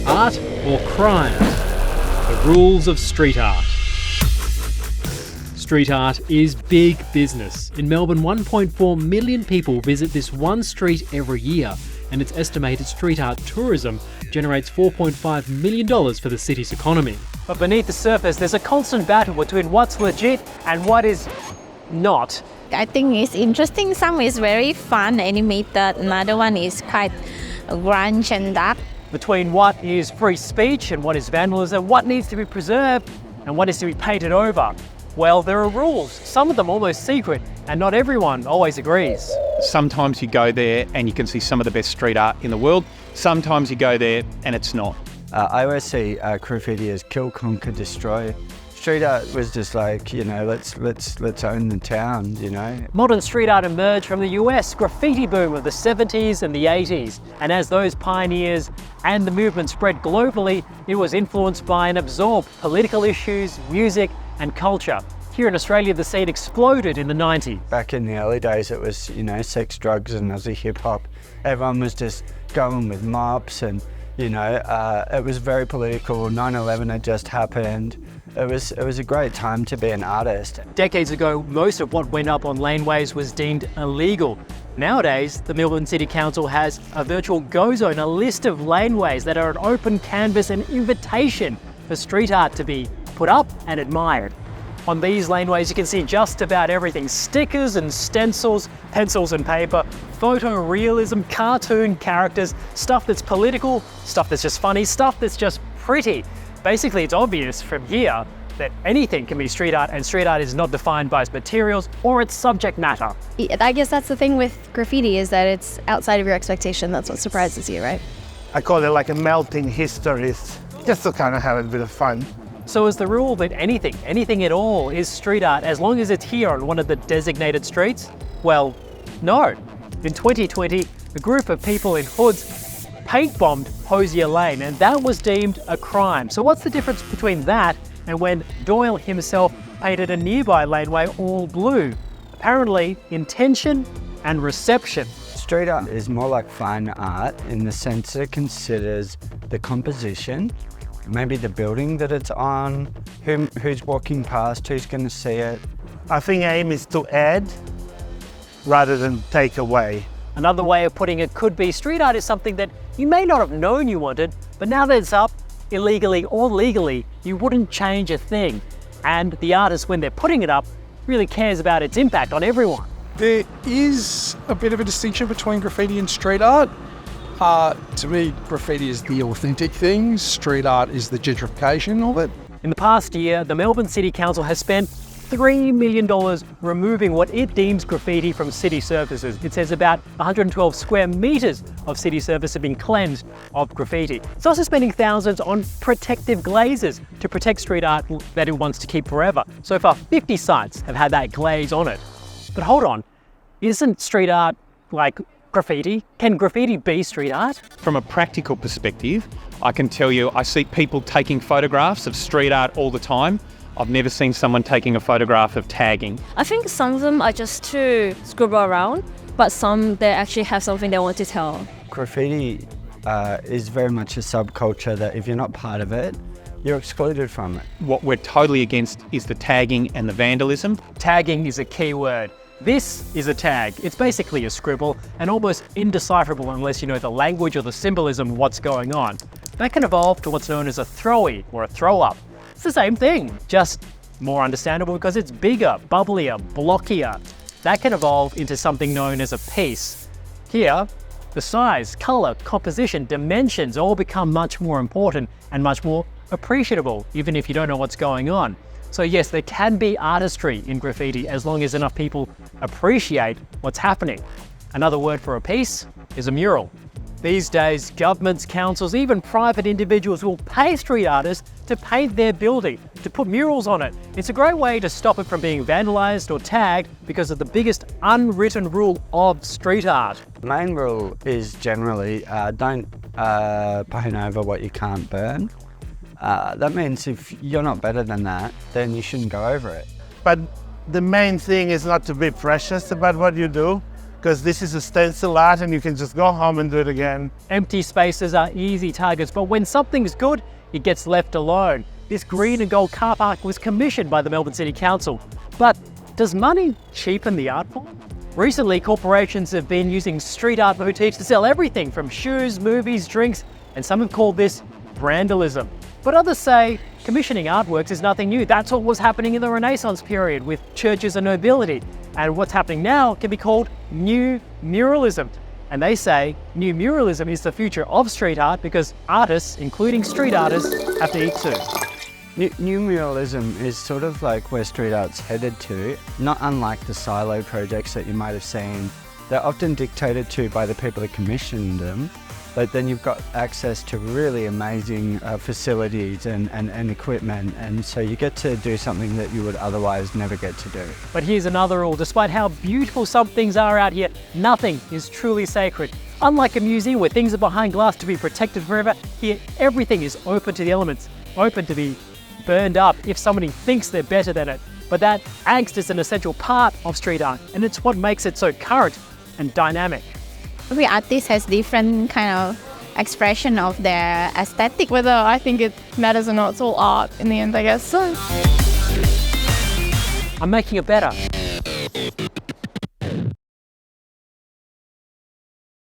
Art or crime? The rules of street art. Street art is big business. In Melbourne, 1.4 million people visit this one street every year, and it's estimated street art tourism generates $4.5 million for the city's economy. But beneath the surface, there's a constant battle between what's legit and what is not. I think it's interesting. Some is very fun, animated. Another one is quite grunge and dark. Between what is free speech and what is vandalism, what needs to be preserved and what is to be painted over. Well, there are rules, some of them almost secret, and not everyone always agrees. Sometimes you go there and you can see some of the best street art in the world. Sometimes you go there and it's not. I always see graffiti as kill, conquer, destroy. Street art was just like, let's own the town, Modern street art emerged from the US graffiti boom of the 70s and the 80s. And as those pioneers and the movement spread globally, it was influenced by and absorbed political issues, music, and culture. Here in Australia, the scene exploded in the 90s. Back in the early days, it was, sex, drugs, and Aussie hip hop. Everyone was just going with mops and, it was very political. 9/11 had just happened. It was a great time to be an artist. Decades ago, most of what went up on laneways was deemed illegal. Nowadays, the Melbourne City Council has a virtual go zone, a list of laneways that are an open canvas and invitation for street art to be put up and admired. On these laneways, you can see just about everything: stickers and stencils, pencils and paper, photorealism, cartoon characters, stuff that's political, stuff that's just funny, stuff that's just pretty. Basically, it's obvious from here that anything can be street art, and street art is not defined by its materials or its subject matter. I guess that's the thing with graffiti, is that it's outside of your expectation. That's what surprises you, right? I call it like a melting histories, just to kind of have a bit of fun. So is the rule that anything at all is street art as long as it's here on one of the designated streets? Well, no. In 2020, a group of people in hoods paint-bombed Hosier Lane, and that was deemed a crime. So what's the difference between that and when Doyle himself painted a nearby laneway all blue? Apparently, intention and reception. Street art is more like fine art in the sense that it considers the composition, maybe the building that it's on, who's walking past, who's going to see it. I think aim is to add rather than take away. Another way of putting it could be street art is something that you may not have known you wanted, but now that it's up, illegally or legally, you wouldn't change a thing. And the artist, when they're putting it up, really cares about its impact on everyone. There is a bit of a distinction between graffiti and street art. To me, graffiti is the authentic thing. Street art is the gentrification of it. In the past year, the Melbourne City Council has spent $3 million removing what it deems graffiti from city surfaces. It says about 112 square metres of city surface have been cleansed of graffiti. It's also spending thousands on protective glazes to protect street art that it wants to keep forever. So far, 50 sites have had that glaze on it. But hold on, isn't street art like graffiti? Can graffiti be street art? From a practical perspective, I can tell you I see people taking photographs of street art all the time. I've never seen someone taking a photograph of tagging. I think some of them are just to scribble around, but some they actually have something they want to tell. Graffiti is very much a subculture that if you're not part of it, you're excluded from it. What we're totally against is the tagging and the vandalism. Tagging is a key word. This is a tag. It's basically a scribble and almost indecipherable unless you know the language or the symbolism of what's going on. That can evolve to what's known as a throwy or a throw-up. It's the same thing, just more understandable because it's bigger, bubblier, blockier. That can evolve into something known as a piece. Here, the size, colour, composition, dimensions all become much more important and much more appreciable, even if you don't know what's going on. So yes, there can be artistry in graffiti as long as enough people appreciate what's happening. Another word for a piece is a mural. These days, governments, councils, even private individuals will pay street artists to paint their building, to put murals on it. It's a great way to stop it from being vandalised or tagged because of the biggest unwritten rule of street art. The main rule is generally don't paint over what you can't burn. That means if you're not better than that, then you shouldn't go over it. But the main thing is not to be precious about what you do, because this is a stencil art and you can just go home and do it again. Empty spaces are easy targets, but when something's good, it gets left alone. This green and gold car park was commissioned by the Melbourne City Council. But does money cheapen the art form? Recently, corporations have been using street art motifs to sell everything from shoes, movies, drinks, and some have called this brandalism. But others say commissioning artworks is nothing new. That's what was happening in the Renaissance period with churches and nobility. And what's happening now can be called new muralism. And they say new muralism is the future of street art because artists, including street artists, have to eat too. New muralism is sort of like where street art's headed to, not unlike the silo projects that you might have seen. They're often dictated to by the people that commissioned them, but then you've got access to really amazing facilities and equipment, and so you get to do something that you would otherwise never get to do. But here's another rule: despite how beautiful some things are out here, nothing is truly sacred. Unlike a museum where things are behind glass to be protected forever, here everything is open to the elements, open to be burned up if somebody thinks they're better than it. But that angst is an essential part of street art, and it's what makes it so current and dynamic. Every artist has different kind of expression of their aesthetic. Whether I think it matters or not, it's all art in the end, I guess. So I'm making it better.